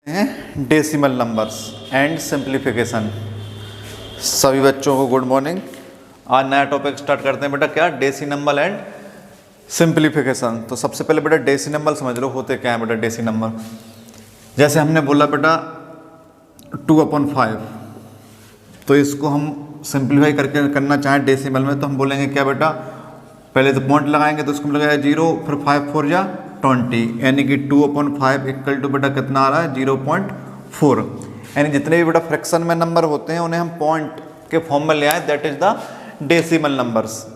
हैं decimal numbers and simplification. सभी बच्चों को गुड मॉर्निंग। आज नया टॉपिक स्टार्ट करते हैं बेटा, क्या डेसिमल एंड सिंप्लीफिकेशन। तो सबसे पहले बेटा डेसिमल समझ लो होते क्या है बेटा। डेसिमल जैसे हमने बोला बेटा 2/5, तो इसको हम सिंप्लीफाई करके करना चाहें डेसिमल में तो हम बोलेंगे क्या बेटा, पहले तो पॉइंट लगाएंगे तो उसको लगाएगा 0, फिर 5 4 जा 20, यानी कि 2/5 इक्वल टू बेटा कितना आ रहा है 0.4। यानी जितने भी बेटा फ्रैक्शन में नंबर होते हैं उन्हें हम पॉइंट के फॉर्म में ले आए, that is the decimal numbers.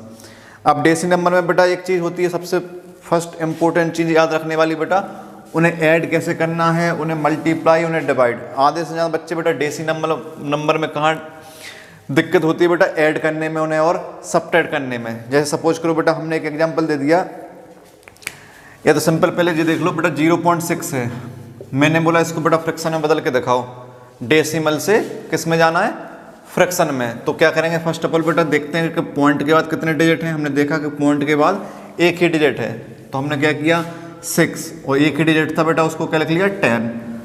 अब डेसिमल नंबर में बेटा एक चीज़ होती है, सबसे फर्स्ट इंपॉर्टेंट चीज़ याद रखने वाली बेटा, उन्हें ऐड कैसे करना है, उन्हें मल्टीप्लाई, उन्हें डिवाइड। आधे से ज़्यादा बच्चे बेटा डेसिमल नंबर में कहाँ दिक्कत होती है बेटा, ऐड करने में उन्हें और सब्ट्रैक्ट करने में। जैसे सपोज करो बेटा हमने एक एग्जांपल दे दिया, या तो सिंपल पहले ये देख लो बेटा 0.6 है, मैंने बोला इसको बेटा फ्रैक्शन में बदल के दिखाओ, डेसिमल से किस में जाना है, फ्रैक्शन में। तो क्या करेंगे, फर्स्ट ऑफ ऑल बेटा देखते हैं कि पॉइंट के बाद कितने डिजिट हैं। हमने देखा कि पॉइंट के बाद एक ही डिजिट है, तो हमने क्या किया 6, और एक ही डिजिट था बेटा उसको क्या लिख लिया 10।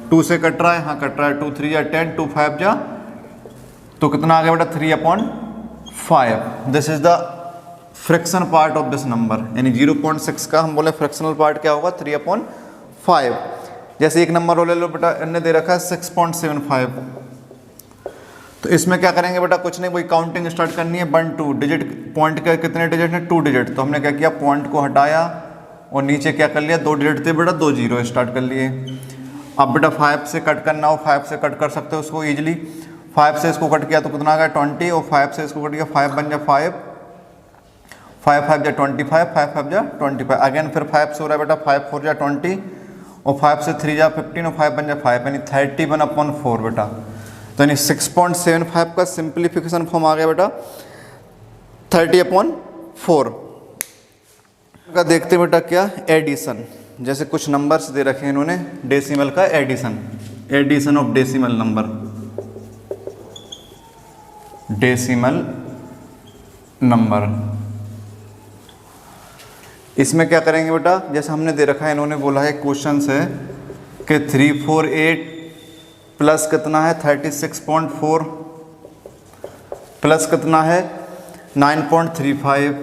2 से कट रहा है, हाँ कट रहा है, 2 3 जा 10, 2 5 जा, तो कितना आ गया बेटा 3/5। This is the fraction part of this number, यानी 0.6 का हम बोले फ्रैक्शनल पार्ट क्या होगा 3/5। जैसे एक नंबर और ले लो बेटा, इन्हें दे रखा है 6.75, तो इसमें क्या करेंगे बेटा, कुछ नहीं, कोई काउंटिंग स्टार्ट करनी है 1 2 डिजिट। पॉइंट के कितने डिजिट हैं 2 डिजिट, तो हमने क्या किया पॉइंट को हटाया और नीचे क्या कर लिया 2 डिजिट थे बेटा, 2 0 स्टार्ट कर लिए। अब बेटा 5 से कट करना हो 5 से कट कर सकते हो उसको ईजिली। 5 से इसको कट किया तो कितना आ गया 20, और 5 से इसको कट किया 5 बन जा 5, 5 5 जा 25, 5 5 जा 25। अगेन फिर 5 से हो रहा है बेटा 5 4 जा 20, और 5 से 3 जा 15, और 5 बन जा 5, यानी 31/4 बेटा। तो यानी 6.75 का सिंप्लीफिकेशन फॉर्म आ गया बेटा 30/4 का। देखते बेटा क्या एडिशन, जैसे कुछ नंबर्स दे रखे हैं इन्होंने डेसिमल का addition, addition of decimal number, decimal number. इसमें क्या करेंगे बेटा, जैसे हमने दे रखा है, इन्होंने बोला है क्वेश्चन से कि 348 प्लस कितना है 36.4 प्लस कितना है 9.35,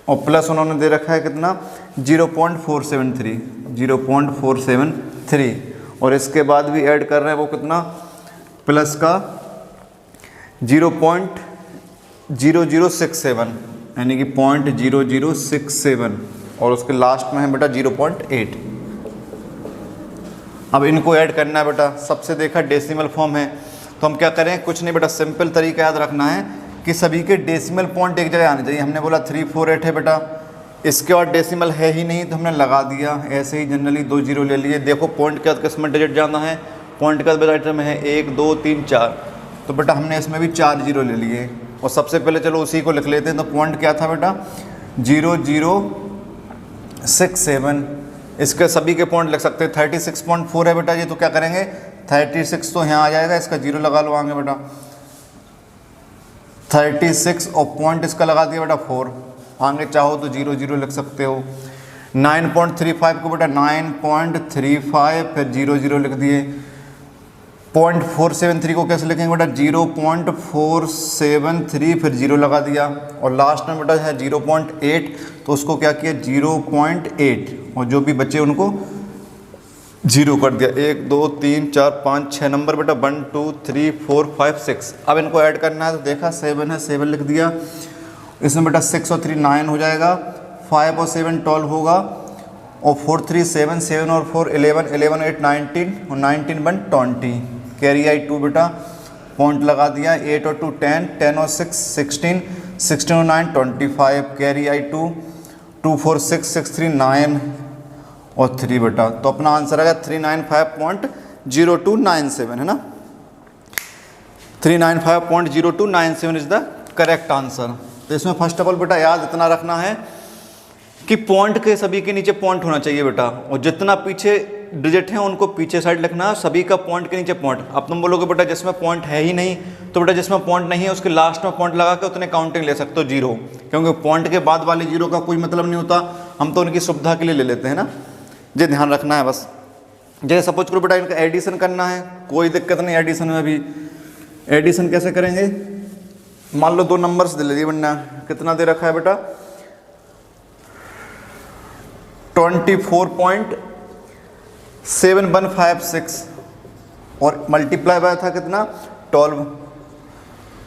और प्लस उन्होंने दे रखा है कितना 0.473, और इसके बाद भी ऐड कर रहे हैं वो कितना प्लस का 0.0067, यानी कि 0.0067, और उसके लास्ट में है बेटा 0.8। अब इनको ऐड करना है बेटा, सबसे देखा डेसिमल फॉर्म है, तो हम क्या करें, कुछ नहीं बेटा, सिंपल तरीका याद रखना है कि सभी के डेसिमल पॉइंट एक जगह आने चाहिए। हमने बोला 348 है बेटा, इसके बाद डेसिमल है ही नहीं तो हमने लगा दिया, ऐसे ही जनरली 2 0 ले लिए। देखो पॉइंट के बाद किस में डिजिट जाना है, पॉइंट के बाद बेटा में है 1 2 3 4, तो बेटा हमने इसमें भी 4 0 ले लिए। और सबसे पहले चलो उसी को लिख लेते हैं, तो पॉइंट क्या था बेटा 0067, इसके सभी के पॉइंट लिख सकते हैं। 36.4 है बेटा ये, तो क्या करेंगे 36 तो यहाँ आ जाएगा, इसका 0 लगा लो आगे बेटा 36, और पॉइंट इसका लगा दिया बेटा 4, आगे चाहो तो 0 0 लिख सकते हो। 9.35 को बेटा 9.35, फिर 0 0 लिख दिए। 0.473 को कैसे लिखेंगे बेटा 0.473, फिर 0 लगा दिया, और लास्ट में बेटा है 0.8, तो उसको क्या किया 0.8, और जो भी बचे उनको 0 कर दिया। 1 2 3 4 5 6 नंबर बेटा, 1 2 3 4 5 6। अब इनको ऐड करना है, तो देखा 7 है, 7 लिख दिया। इसमें बेटा 6 और 3 9 हो जाएगा, 5 और 7 12 होगा, और 4 3 7, 7 और 4 11, 11 8 19, और 19 1 20, कैरी आई 2 बेटा, पॉइंट लगा दिया। 8 और 2 10, 10 और 6 16, 16 और 9 25, कैरी आई 2, 2 4 6 6 3 9 और 3 बेटा। तो अपना आंसर आएगा 395.0297 है ना, 395.0297 इज द करेक्ट आंसर। तो इसमें फर्स्ट ऑफ ऑल बेटा याद इतना रखना है कि पॉइंट के सभी के नीचे पॉइंट होना चाहिए बेटा, और जितना पीछे डिजिट हैं उनको पीछे साइड लिखना है, सभी का पॉइंट के नीचे पॉइंट। अब तुम बोलोगे बेटा जिसमें पॉइंट है ही नहीं, तो बेटा जिसमें पॉइंट नहीं है उसके लास्ट में पॉइंट लगा के उतने काउंटिंग ले सकते हो 0, क्योंकि पॉइंट के बाद वाले 0 का कोई मतलब नहीं होता, हम तो उनकी सुविधा के लिए ले लेते हैं ना, ये ध्यान रखना है बस। जैसे सपोज करो बेटा इनका एडिशन करना है, कोई दिक्कत नहीं एडिशन में भी। एडिशन कैसे करेंगे, मान लो 2 नंबर्स दे लीजिए वरना कितना दे रखा है बेटा 24.7156 और मल्टीप्लाई बाय था कितना 12।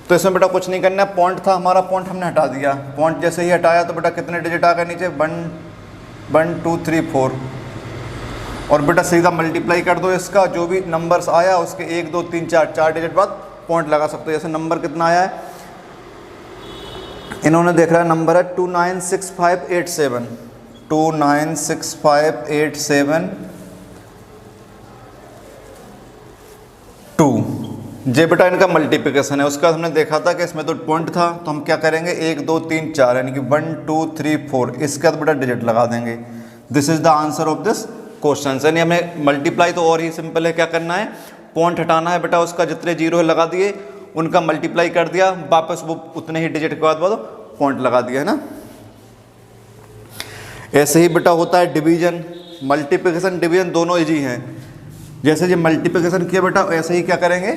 तो इसमें बेटा कुछ नहीं करना है, पॉइंट था हमारा, पॉइंट हमने हटा दिया। पॉइंट जैसे ही हटाया तो बेटा कितने डिजिट आ गए नीचे 1 2 3 4 और बेटा सीधा मल्टीप्लाई कर दो इसका, जो भी नंबर्स आया उसके 1 2 3 4 डिजिट बाद पॉइंट लगा सकते हो। जैसे नंबर कितना आया है, इन्होंने देख रहा है नंबर है 296587 296587 2। जे बेटा इनका मल्टीप्लिकेशन है। उसका हमने देखा था कि इसमें तो पॉइंट था, तो हम क्या करेंगे 1 2 3 4 यानी कि 1 2 3 4 इसके बाद बेटा डिजिट लगा देंगे। This is the answer of this question. यानी हमें मल्टीप्लाई तो और ही सिंपल है, क्या करना है पॉइंट हटाना है बेटा, उसका जितने जीरो है लगा दिए, उनका मल्टीप्लाई कर दिया, वापस वो उतने ही डिजिट के बाद पॉइंट लगा दिया है ना। ऐसे ही बेटा होता है डिवीजन, मल्टीप्लिकेशन डिवीजन दोनों इजी हैं। जैसे ये मल्टीप्लिकेशन किया बेटा ऐसे ही क्या करेंगे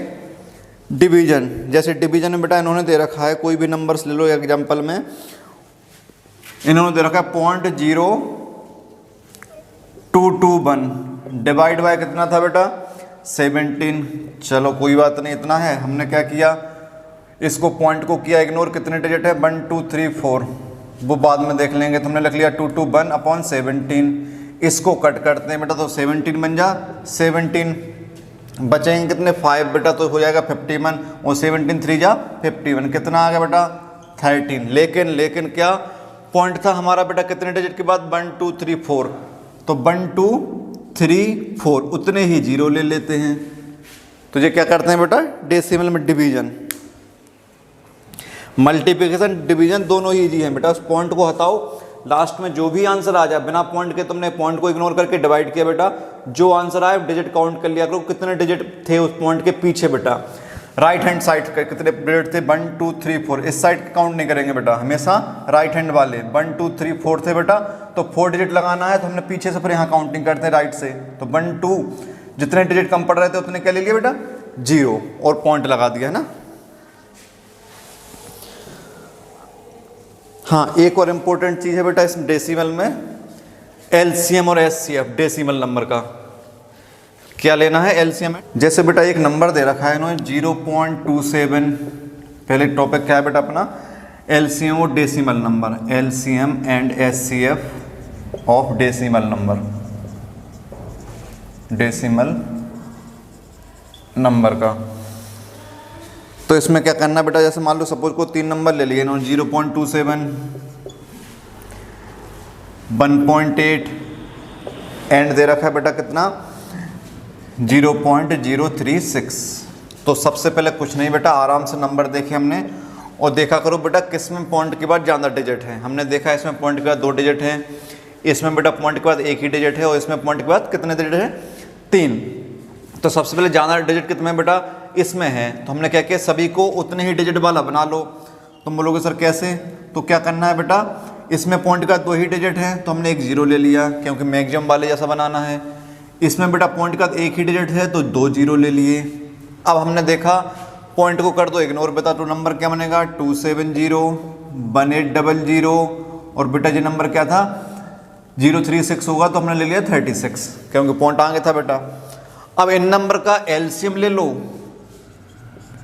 डिवीजन। जैसे डिवीजन में बेटा इन्होंने दे रखा है, कोई भी नंबर्स ले लो एग्जांपल में, इन्होंने दे रखा है 0.0221 डिवाइड बाय कितना था बेटा 17। चलो कोई बात नहीं, इतना है। हमने क्या किया इसको पॉइंट को किया इग्नोर, कितने डिजिट है 1 2 3 4 वो बाद में देख लेंगे। तो हमने लिख लिया 221/17। इसको कट करते हैं बेटा तो 17 बन जा 17, बचेंगे कितने 5 बेटा, तो हो जाएगा 51 और 17 3 जा 51, कितना आ गया बेटा 13। लेकिन क्या पॉइंट था हमारा बेटा कितने डिजिट के बाद 1 2 3 4, तो 1 2 3 4 उतने ही जीरो ले लेते हैं। तो ये क्या करते हैं बेटा डेसिमल में डिवीजन। मल्टीप्लिकेशन डिवीजन दोनों ही इजी हैं बेटा। उस पॉइंट को हटाओ, लास्ट में जो भी आंसर आ जाए बिना पॉइंट के, तुमने पॉइंट को इग्नोर करके डिवाइड किया बेटा, जो आंसर आए डिजिट काउंट कर लिया करो कितने डिजिट थे उस पॉइंट के पीछे बेटा। राइट हैंड साइड के कितने डिजिट थे 1 2 3 4, इस साइड काउंट नहीं करेंगे बेटा, हमेशा राइट हैंड वाले 1 2 3 4 थे बेटा, तो 4 डिजिट लगाना है तो हमने पीछे से फिर यहाँ काउंटिंग करते हैं राइट से। तो 1 2 जितने डिजिट कम पड़ रहे थे उतने क्या ले लिया बेटा 0 और पॉइंट लगा दिया है ना। हाँ एक और इम्पोर्टेंट चीज़ है बेटा इस डेसिमल में, एलसीएम और एचसीएफ डेसिमल नंबर का क्या लेना है एलसीएम। जैसे बेटा एक नंबर दे रखा है इन्होंने 0.27, पहले टॉपिक क्या है बेटा अपना एलसीएम और decimal number, LCM and HCF of decimal number, decimal number का। तो इसमें क्या करना बेटा, जैसे मान लो सपोज को 3 नंबर ले लिए इन्होंने 0.27, 1.8 एंड दे रखा है बेटा कितना 0.036। तो सबसे पहले कुछ नहीं बेटा आराम से नंबर देखे हमने और देखा करो बेटा किस में पॉइंट के बाद ज़्यादा डिजिट है। हमने देखा इसमें पॉइंट के बाद 2 डिजिट है, इसमें बेटा पॉइंट के बाद 1 ही डिजिट है और इसमें पॉइंट के बाद कितने डिजिट है 3। तो सबसे पहले ज़्यादा डिजिट कितने में बेटा इसमें है, तो हमने क्या किया सभी को उतने ही डिजिट वाला बना लो। तुम बोलोगे सर कैसे, तो क्या करना है बेटा इसमें पॉइंट का 2 ही डिजिट है तो हमने एक 0 ले लिया क्योंकि मैक्सिमम वाले जैसा बनाना है। इसमें बेटा पॉइंट का 1 ही डिजिट है तो 2 0 ले लिए। अब हमने देखा पॉइंट को कर दो इग्नोर बेटा, तो नंबर क्या बनेगा 270 1800 और बेटा ये नंबर क्या था 036 होगा तो हमने ले लिया 36 क्योंकि पॉइंट आगे था बेटा। अब इन नंबर का एलसीएम ले लो,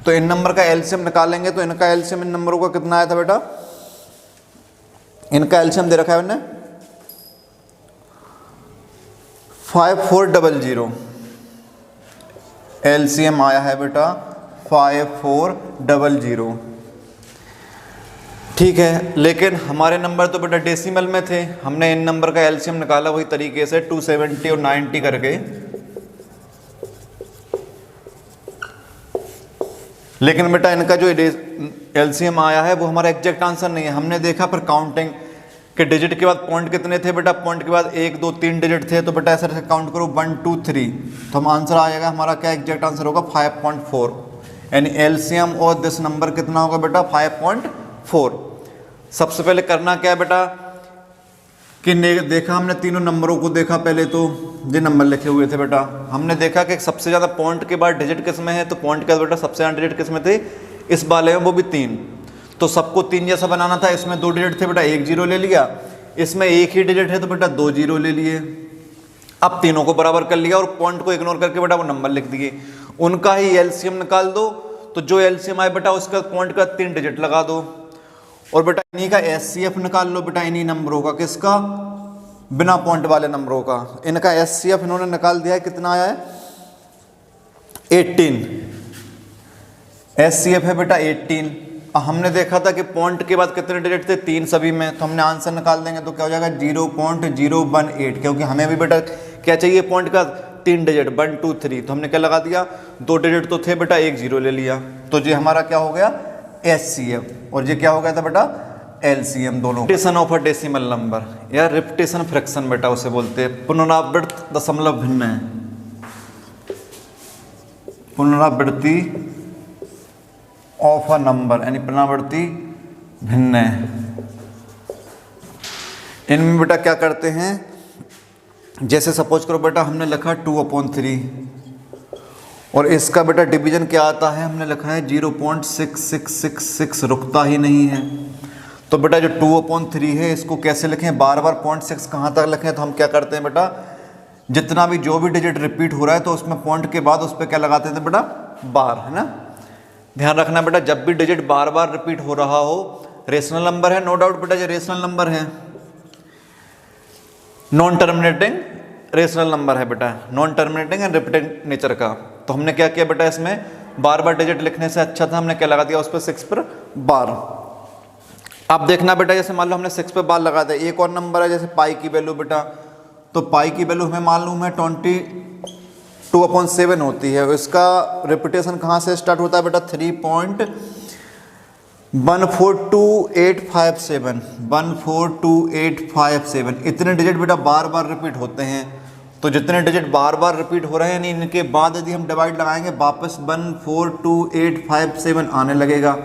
तो इन नंबर का एलसीएम निकालेंगे तो इनका एलसीएम इन नंबरों का कितना आया था बेटा, इनका एलसीएम दे रखा है मैंने 5400, एलसीएम आया है बेटा 5400। ठीक है, लेकिन हमारे नंबर तो बेटा डेसिमल में थे, हमने इन नंबर का एलसीएम निकाला वही तरीके से 270 और 90 करके, लेकिन बेटा इनका जो एलसीएम आया है वो हमारा एग्जैक्ट आंसर नहीं है। हमने देखा पर काउंटिंग के डिजिट के बाद पॉइंट कितने थे बेटा, पॉइंट के बाद 1 2 3 डिजिट थे, तो बेटा ऐसे काउंट करो 1 2 3, तो हम आंसर आ जाएगा हमारा क्या एग्जैक्ट आंसर होगा 5.4, यानी एलसीएम और दिस नंबर कितना होगा बेटा 5.4। सबसे पहले करना क्या है बेटा कि देखा हमने तीनों नंबरों को देखा, पहले तो ये नंबर लिखे हुए थे बेटा, हमने देखा कि सबसे ज़्यादा पॉइंट के बाद डिजिट किस में है, तो पॉइंट के बाद बेटा सबसे ज़्यादा डिजिट किस में थे, इस वाले में, वो भी 3। तो सबको 3 जैसा बनाना था, इसमें 2 डिजिट थे बेटा, 1 जीरो ले लिया, इसमें 1 ही डिजिट है तो बेटा 2 जीरो ले लिए। अब तीनों को बराबर कर लिया और पॉइंट को इग्नोर करके बेटा वो नंबर लिख दिए। उनका ही एलसीएम निकाल दो, तो जो एलसीएम आए बेटा उसका पॉइंट का 3 डिजिट लगा दो, और बेटा इन्हीं का एचसीएफ निकाल लो बेटा, इन्हीं नंबरों का, किसका, बिना पॉइंट वाले नंबरों का। इनका एचसीएफ इन्होंने निकाल दिया है, कितना आया है, 18। एचसीएफ है बेटा 18। हमने देखा था कि पॉइंट के बाद कितने डिजिट थे, 3 सभी में, तो हमने आंसर निकाल देंगे तो क्या हो जाएगा 0.018, क्योंकि हमें भी बेटा क्या चाहिए, पॉइंट का 3 डिजिट, 1 2 3, तो हमने क्या लगा दिया, 2 डिजिट तो थे बेटा, 1 जीरो ले लिया, तो ये हमारा क्या हो गया एचसीएफ, और ये क्या हो गया था बेटा एलसीएम दोनों। Repetition of a decimal number या रिपीटेशन फ्रैक्शन बेटा उसे बोलते हैं, पुनरावृत्त दशमलव भिन्न है, पुनरावृत्ति ऑफ अ नंबर यानी पुनरावृत्ति भिन्न है। इनमें बेटा क्या करते हैं, जैसे सपोज करो बेटा हमने लिखा 2/3 और इसका बेटा डिवीजन क्या आता है, हमने लिखा है 0.6666, रुकता ही नहीं है। तो बेटा जो 2/3 है इसको कैसे लिखें, बार बार 0.6 कहाँ तक लिखें, तो हम क्या करते हैं बेटा, जितना भी जो भी डिजिट रिपीट हो रहा है तो उसमें पॉइंट के बाद उस पर क्या लगाते थे बेटा, बार, है ना। ध्यान रखना बेटा, जब भी डिजिट बार बार रिपीट हो रहा हो, रेशनल नंबर है, नो डाउट बेटा ये रेशनल नंबर है, नॉन टर्मिनेटिंग रेशनल नंबर है बेटा, non terminating and repeated nature का। तो हमने क्या किया बेटा, इसमें बार बार डिजिट लिखने से अच्छा था हमने क्या लगा दिया उस पर 6 पर बार। अब देखना बेटा, जैसे मान लो हमने 6 पे बार लगा दिया, एक और नंबर है जैसे पाई की वैल्यू बेटा, तो पाई की वैल्यू हमें मालूम है 22/7 होती है, इसका रिपीटेशन कहाँ से स्टार्ट होता है बेटा, 3.142857, 142,857, इतने डिजिट बेटा बार बार रिपीट होते हैं। तो जितने डिजिट बार बार रिपीट हो रहे हैं यानी इनके बाद यदि हम डिवाइड लगाएंगे वापस 142,857 आने लगेगा।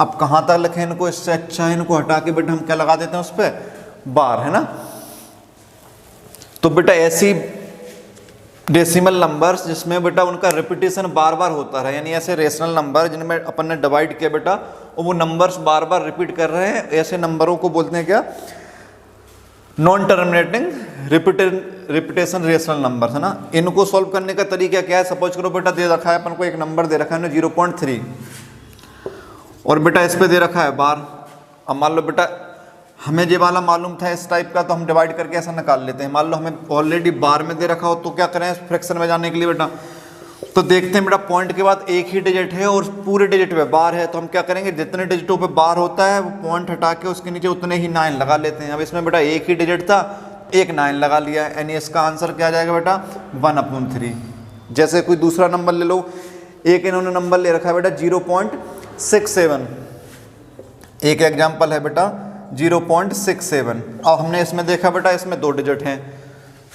अब कहाँ तक लिखें इनको, इससे अच्छा है इनको हटा के बेटा हम क्या लगा देते हैं उस पर बार, है ना। तो बेटा ऐसी डेसिमल नंबर्स जिसमें बेटा उनका रिपीटेशन बार बार होता है, यानी ऐसे रेशनल नंबर जिनमें अपन ने डिवाइड किया बेटा और वो नंबर्स बार बार रिपीट कर रहे हैं, ऐसे नंबरों को बोलते हैं क्या, non terminating repetition rational number, है ना। इनको सॉल्व करने का तरीका क्या है, सपोज करो बेटा दे रखा है अपन को एक नंबर दे रखा है 0.3 और बेटा इस पे दे रखा है बार। अब मान लो बेटा हमें ये वाला मालूम था इस टाइप का, तो हम डिवाइड करके ऐसा निकाल लेते हैं। मान लो हमें ऑलरेडी बार में दे रखा हो तो क्या करें फ्रैक्शन में जाने के लिए बेटा, तो देखते हैं बेटा पॉइंट के बाद एक ही डिजिट है और पूरे डिजिट पे बार है, तो हम क्या करेंगे जितने डिजिटों पे बार होता है वो पॉइंट हटा के उसके नीचे उतने ही 9 लगा लेते हैं। अब इसमें बेटा एक ही डिजिट था, एक 9 लगा लिया, यानी इसका आंसर क्या आ जाएगा बेटा 1/3। जैसे कोई दूसरा नंबर ले लो, एक इन्होंने नंबर ले रखा है बेटा 0.67, एक एग्जाम्पल है बेटा 0.67। अब हमने इसमें देखा बेटा इसमें 2 डिजिट हैं,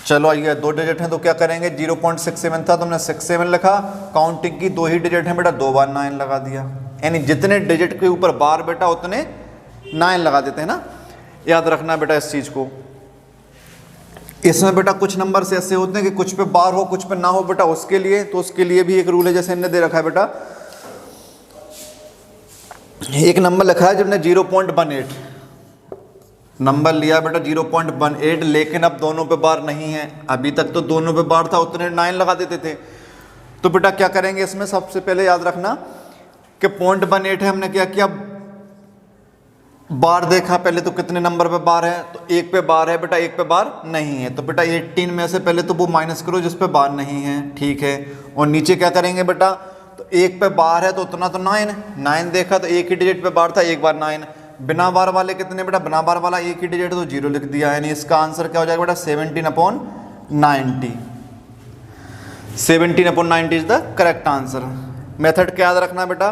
चलो आइए 2 डिजिट हैं तो क्या करेंगे, 0.67 था तो हमने 67 लिखा, काउंटिंग की 2 ही डिजिट हैं बेटा, 2 बार 9 लगा दिया, यानी जितने डिजिट के ऊपर बार बेटा उतने 9 लगा देते हैं ना। याद रखना बेटा इस चीज़ को। इसमें बेटा कुछ नंबर से ऐसे होते हैं कि कुछ पे बार हो कुछ पे ना हो बेटा, उसके लिए तो उसके लिए भी एक रूल है। जैसे इनने दे रखा है बेटा एक नंबर लिखा है जिसने 0.18 नंबर लिया बेटा 0.18, लेकिन अब दोनों पे बार नहीं है, अभी तक तो दोनों पे बार था उतने 9 लगा देते थे। तो बेटा क्या करेंगे इसमें, सबसे पहले याद रखना कि 0.18 है, हमने क्या किया बार देखा पहले तो कितने नंबर पे बार है, तो एक पे बार है बेटा, एक पे बार नहीं है, तो बेटा 18 में से पहले तो वो माइनस करो जिस पे बार नहीं है, ठीक है। और नीचे क्या करेंगे बेटा, तो एक पे बार है तो उतना तो 9 देखा तो एक ही डिजिट पे बार था, एक बार 9, बिना बार वाले कितने बेटा, बिना बार वाला एक ही डिजिट तो 0 लिख दिया, यानी इसका आंसर क्या हो जाएगा बेटा 17/90। 17/90 is the correct answer. Method क्या याद रखना बेटा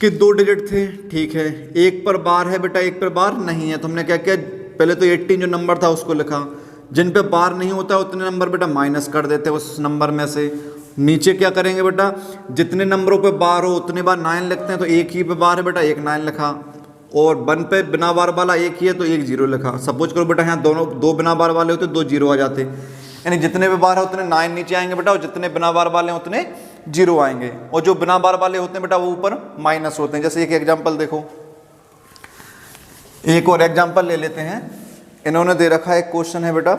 कि 2 डिजिट थे, ठीक है, एक पर बार है बेटा, एक पर बार नहीं है, तो हमने क्या किया पहले तो 18 जो नंबर था उसको लिखा, जिन पे बार नहीं होता उतने नंबर बेटा माइनस कर देते उस नंबर में से। नीचे क्या करेंगे बेटा जितने नंबरों पे बार हो उतने बार 9 लिखते हैं, तो एक ही पे बार है बेटा, एक 9 लिखा, और 1 पे बिना बार वाला एक ही है तो एक जीरो लिखा। सपोज करो बेटा यहाँ दोनों दो बिना बार वाले होते 2 जीरो आ जाते, यानी जितने भी बार है उतने 9 नीचे आएंगे बेटा, और जितने बिना बार वाले हैं उतने जीरो आएंगे, और जो बिना बार वाले होते हैं बेटा वो ऊपर माइनस होते हैं। जैसे एक एग्जाम्पल देखो, एक और एग्जाम्पल ले लेते हैं। इन्होंने दे रखा है, एक क्वेश्चन है बेटा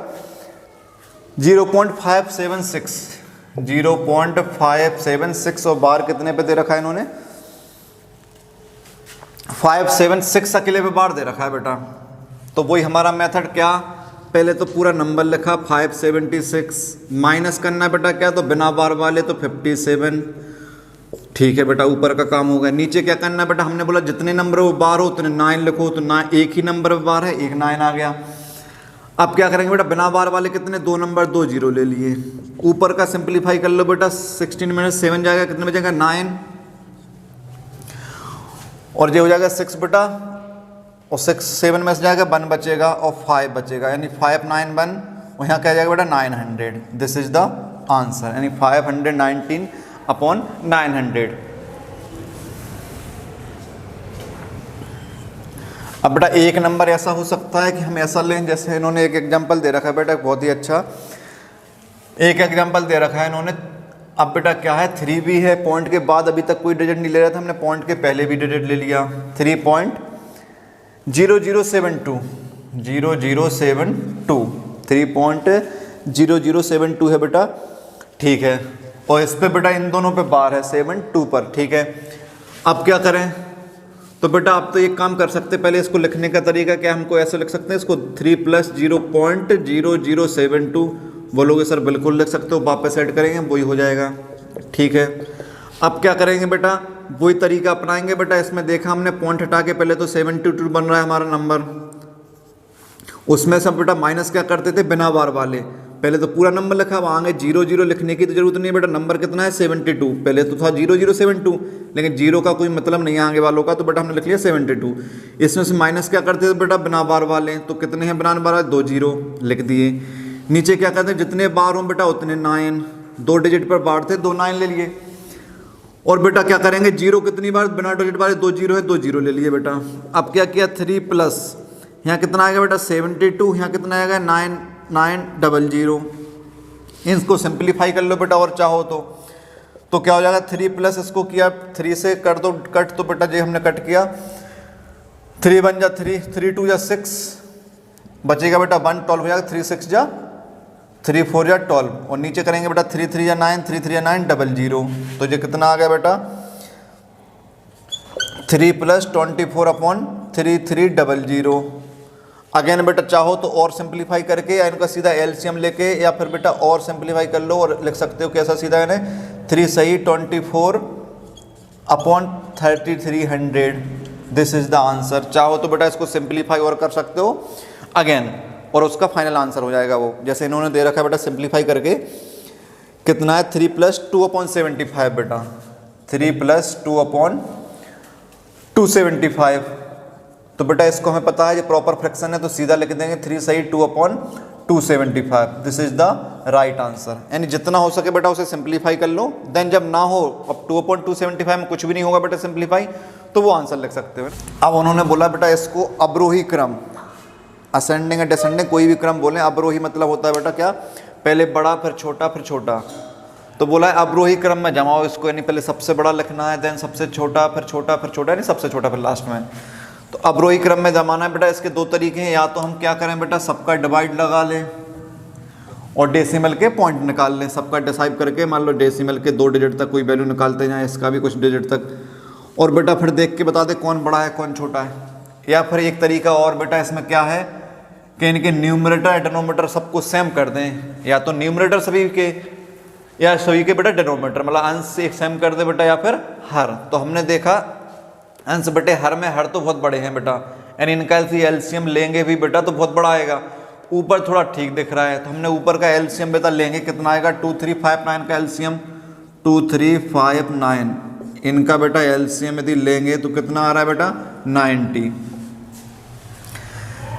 0.576 और बार कितने पे दे रखा है इन्होंने 576 अकेले पे बार दे रखा है बेटा। तो वही हमारा मेथड क्या, पहले तो पूरा नंबर लिखा 576, माइनस करना है बेटा क्या, तो बिना बार वाले तो 57, ठीक है बेटा, ऊपर का काम हो गया। नीचे क्या करना है बेटा, हमने बोला जितने नंबर वो बार हो उतने 9 लिखो, तो ना एक ही नंबर बार है, एक 9 आ गया। अब क्या करेंगे बेटा, बिना बार वाले कितने, 2 नंबर 2 जीरो ले लिए, ऊपर का सिंप्लीफाई कर लो बेटा, 16 में 7 जाएगा, कितने बचेगा 9, और ये हो जाएगा 6 बेटा, और 6 7 में से जाएगा 1 बचेगा और 5 बचेगा, यानी 5 9 1, और यहाँ क्या जाएगा बेटा 900। दिस इज द आंसर, यानी 519/900। अब बेटा एक नंबर ऐसा हो सकता है कि हम ऐसा लें, जैसे इन्होंने एक एग्जांपल दे रखा है बेटा, बहुत ही अच्छा एक एग्जांपल दे रखा है इन्होंने। अब बेटा क्या है, 3 भी है, पॉइंट के बाद अभी तक कोई डिजिट नहीं ले रहा था, हमने पॉइंट के पहले भी डिजिट ले लिया, 3.0072 3.0072 है बेटा, ठीक है, और इस पे बेटा इन दोनों पे बार है 72 पर, ठीक है। अब क्या करें, तो बेटा आप तो एक काम कर सकते हैं, पहले इसको लिखने का तरीका क्या, हमको ऐसे लिख सकते हैं इसको 3 + 0.0072, बोलोगे सर बिल्कुल लिख सकते हो, वापस ऐड करेंगे वही हो जाएगा, ठीक है। अब क्या करेंगे बेटा, वही तरीका अपनाएंगे बेटा। इसमें देखा हमने पॉइंट हटा के पहले तो 72 बन रहा है हमारा नंबर, उसमें सब बेटा माइनस क्या करते थे, बिना बार वाले, पहले तो पूरा नंबर लिखा, अब आगे 00 लिखने की तो जरूरत नहीं है बेटा, नंबर कितना है 72, पहले तो था 0072, लेकिन जीरो का कोई मतलब नहीं है आगे वालों का, तो बेटा हमने लिख लिया 72। इसमें से माइनस क्या करते थे बेटा, बिना बार वाले, तो कितने हैं बिना बार वाले, 2 जीरो लिख दिए। नीचे क्या करते हैं, जितने बार हों बेटा उतने 9, 2 डिजिट पर बार थे, 2 9 ले लिए, और बेटा क्या करेंगे, जीरो कितनी बार, बिना डिजिट वाले 2 जीरो है, 2 जीरो ले लिए बेटा। अब क्या किया, 3 प्लस यहाँ कितना आएगा बेटा 72, यहाँ कितना आएगा 9900, इसको सिंप्लीफाई कर लो बेटा, और चाहो तो क्या हो जाएगा, 3 प्लस इसको किया 3 से कर दो कट, तो बेटा जी हमने कट किया, 3 बन जा 3, 3 2 जा 6, बचेगा बेटा 1, 12 हो जाएगा, 3 6 जा 3 4 जा 12, और नीचे करेंगे बेटा 3 3 या 9, 3 3 या 9 00, तो ये कितना आ गया बेटा 3 + 24/3 300। अगेन बेटा चाहो तो और सिंप्लीफाई करके या इनका सीधा एलसीएम लेके, या फिर बेटा और सिंप्लीफाई कर लो और लिख सकते हो कैसा सीधा है, 3 सही 24/3300, दिस इज द आंसर। चाहो तो बेटा इसको सिंप्लीफाई और कर सकते हो अगेन, और उसका फाइनल आंसर हो जाएगा वो, जैसे इन्होंने दे रखा है बेटा, सिंप्लीफाई करके कितना है 3 + 2/75 बेटा, 3 + 2/275, तो बेटा इसको हमें पता है ये प्रॉपर फ्रैक्शन है, तो सीधा लिख देंगे 3 सही 2/275, this is the right answer. यानी जितना हो सके बेटा उसे सिंप्लीफाई कर लो, देन जब ना हो, अब 2/275 में कुछ भी नहीं होगा बेटा सिंप्लीफाई, तो वो आंसर लिख सकते हो। अब उन्होंने बोला बेटा इसको अवरोही क्रम, असेंडिंग या डिसेंडिंग कोई भी क्रम बोलें, अवरोही मतलब होता है बेटा क्या, पहले बड़ा फिर छोटा फिर छोटा, तो बोला है अवरोही क्रम में जमाओ इसको, यानी पहले सबसे बड़ा लिखना है, देन सबसे छोटा फिर छोटा फिर छोटा, यानी सबसे छोटा फिर लास्ट में। तो अवरोही क्रम में जमाना है बेटा, इसके 2 तरीके हैं, या तो हम क्या करें बेटा सबका डिवाइड लगा लें और डेसिमल के पॉइंट निकाल लें, सबका डिसाइड करके मान लो डेसिमल के 2 डिजिट तक कोई वैल्यू निकालते जाएं, इसका भी कुछ डिजिट तक, और बेटा फिर देख के बता दे कौन बड़ा है कौन छोटा है। या फिर एक तरीका और बेटा इसमें क्या है कि इनके न्यूमरेटर डिनोमिनेटर सबको सेम कर दें, या तो न्यूमरेटर सभी के या सभी के बेटा डिनोमिनेटर मतलब अंश एक सेम कर दे बेटा, या फिर हर। तो हमने देखा अंश बटे हर में हर तो बहुत बड़े हैं बेटा, यानी इनका एलसीएम लेंगे भी बेटा तो बहुत बड़ा आएगा, ऊपर थोड़ा ठीक दिख रहा है, तो हमने ऊपर का एलसीएम बेटा लेंगे, कितना आएगा 2359 का एलसीएम 2359, इनका बेटा एलसीएम यदि लेंगे तो कितना आ रहा है बेटा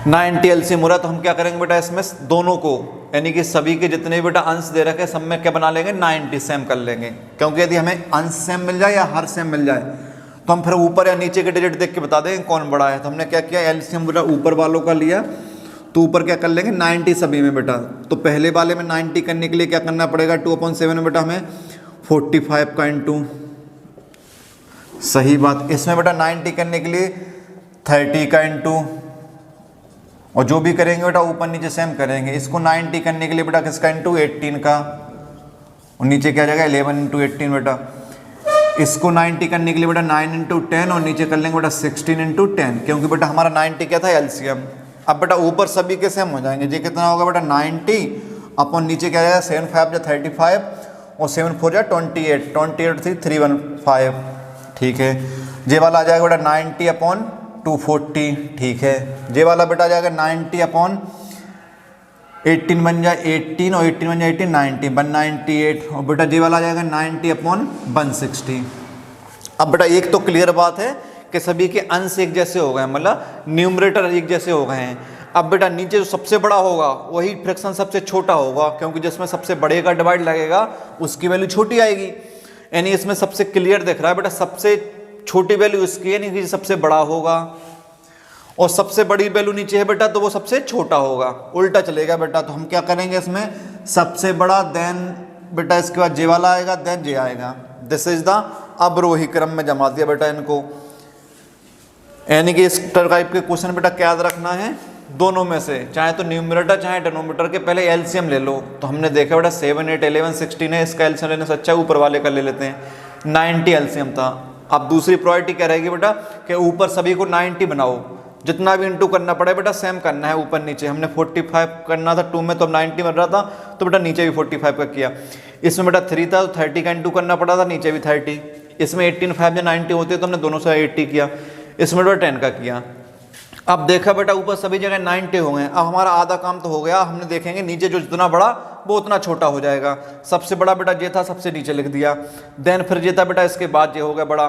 90 एलसीएम हो रहा है। तो हम क्या करेंगे बेटा इसमें दोनों को, यानी कि सभी के जितने भी बेटा अंश दे रखे सब में क्या बना लेंगे 90 सेम कर लेंगे, क्योंकि यदि हमें अंश सेम मिल जाए या हर सेम मिल जाए तो हम फिर ऊपर या नीचे के डिजिट देख के बता देंगे कौन बड़ा है। तो हमने क्या किया, एलसीएम बेटा ऊपर वालों का लिया, तो ऊपर क्या कर लेंगे 90 सभी में बेटा। तो पहले वाले में 90 करने के लिए क्या करना पड़ेगा, 2/7 में बेटा हमें 45 का इंटू, सही बात। इसमें बेटा 90 करने के लिए 30 का इंटू, और जो भी करेंगे बेटा ऊपर नीचे सेम करेंगे। इसको 90 करने के लिए बेटा किसका इंटू, 18 का, और नीचे क्या जाएगा 11 इंटू 18 बेटा। इसको 90 करने के लिए बेटा 9 इंटू 10, और नीचे कर लेंगे बेटा 16 इंटू 10, क्योंकि बेटा हमारा 90 क्या था एलसीएम। अब बेटा ऊपर सभी के सेम हो जाएंगे। ये कितना होगा बेटा 90 अपन नीचे क्या जाएगा 7 5 या 35, और 7 4 या 28, 28 3 315, ठीक है। ये वाला आ जाएगा बेटा 90 अपॉन 240, ठीक है। ये वाला बेटा आ जाएगा 90 अपॉन 18 बन जाए 18, और 18 बन जाए 18 90 198, और बेटा ये वाला आ जाएगा 90 अपॉन 160। अब बेटा एक तो क्लियर बात है कि सभी के अंश एक जैसे हो गए, मतलब न्यूमरेटर एक जैसे हो गए हैं। अब बेटा नीचे जो सबसे बड़ा होगा वही फ्रैक्शन सबसे छोटा होगा, क्योंकि जिसमें सबसे बड़े का डिवाइड लगेगा उसकी वैल्यू छोटी आएगी। यानी इसमें सबसे क्लियर दिख रहा है बेटा सबसे छोटी वैल्यू उसकी, यानी कि सबसे बड़ा होगा, और सबसे बड़ी वैल्यू नीचे है बेटा तो वो सबसे छोटा होगा, उल्टा चलेगा बेटा। तो हम क्या करेंगे इसमें, सबसे बड़ा देन बेटा इसके बाद जे वाला आएगा, देन जे आएगा। दिस इज द अवरोही क्रम में जमा दिया बेटा इनको। यानी कि इस टाइप के क्वेश्चन बेटा क्या याद रखना है, दोनों में से चाहे तो न्यूमरेटर चाहे डिनोमिनेटर के पहले एलसीएम ले लो। तो हमने देखा बेटा 7 8 11 16 है, इसका एलसीएम लेने से अच्छा ऊपर वाले का ले लेते हैं। 90 एलसीएम था। अब दूसरी प्रायोरिटी क्या रहेगी बेटा कि ऊपर सभी को 90 बनाओ, जितना भी इंटू करना पड़े बेटा सेम करना है ऊपर नीचे। हमने 45 करना था 2 में, तो अब 90 बन रहा था, तो बेटा नीचे भी 45 का किया। इसमें बेटा 3 था तो 30 का इंटू करना पड़ा था, नीचे भी 30। इसमें 18 5 या 90 होते तो हमने दोनों से 80 किया। इसमें बेटा 10 का किया। अब देखा बेटा ऊपर सभी जगह 90 हो गए। अब हमारा आधा काम तो हो गया। हमने देखेंगे नीचे जो जितना बड़ा वो उतना छोटा हो जाएगा। सबसे बड़ा बेटा ये था, सबसे नीचे लिख दिया। देन फिर ये था बेटा, इसके बाद ये हो गया बड़ा।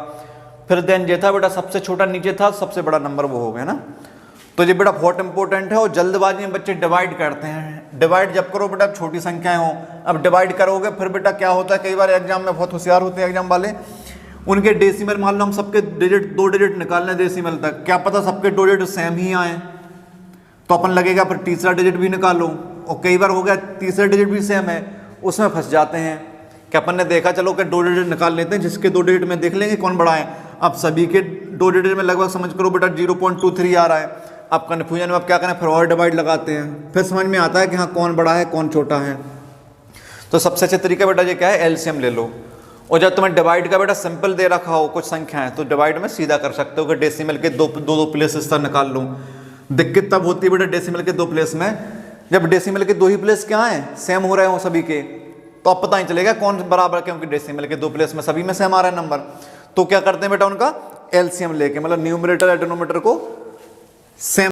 फिर देन ये था बेटा, सबसे छोटा नीचे था, सबसे बड़ा नंबर वो हो गया ना। तो ये बेटा बहुत इंपॉर्टेंट है। और जल्दबाजी में बच्चे डिवाइड करते हैं। डिवाइड जब करो बेटा छोटी संख्याएं हो, अब डिवाइड करोगे फिर बेटा क्या होता है, कई बार एग्जाम में बहुत होशियार होते हैं एग्जाम वाले, उनके डेसिमल मान लो हम सबके डिजिट 2 डिजिट निकालने डेसिमल तक, क्या पता सबके 2 डिजिट सेम ही आए, तो अपन लगेगा फिर तीसरा डिजिट भी निकालो। और कई बार हो गया तीसरा डिजिट भी सेम है, उसमें फंस जाते हैं। क्या अपन ने देखा चलो कि 2 डिजिट निकाल लेते हैं, जिसके 2 डिजिट में देख लेंगे कौन बड़ा है। अब सभी के 2 डिजिट में लगभग समझ करो बेटा 0.23 आ रहा है। अब कन्फ्यूजन में अब क्या करें, फिर और डिवाइड लगाते हैं, फिर समझ में आता है कि हाँ कौन बड़ा है कौन छोटा है। तो सबसे अच्छा तरीका बेटा ये क्या है, एलसीएम ले लो। और जब तुम्हें डिवाइड का बेटा सिंपल दे रखा हो कुछ संख्याएं, तो डिवाइड में सीधा कर सकते हो कि डेसिमल के दो प्लेसेस तक निकाल लो। दिक्कत तब होती है बेटा डेसिमल के 2 प्लेस में, जब डेसिमल के 2 ही प्लेस क्या हैं, सेम हो रहे हो सभी के, तो अब पता ही चलेगा कौन बराबर, क्योंकि डेसिमल के 2 प्लेस में सभी में सेम आ रहा है नंबर। तो क्या करते हैं बेटा, उनका एलसीएम लेके, मतलब न्यूमरेटर या डिनोमिनेटर को सेम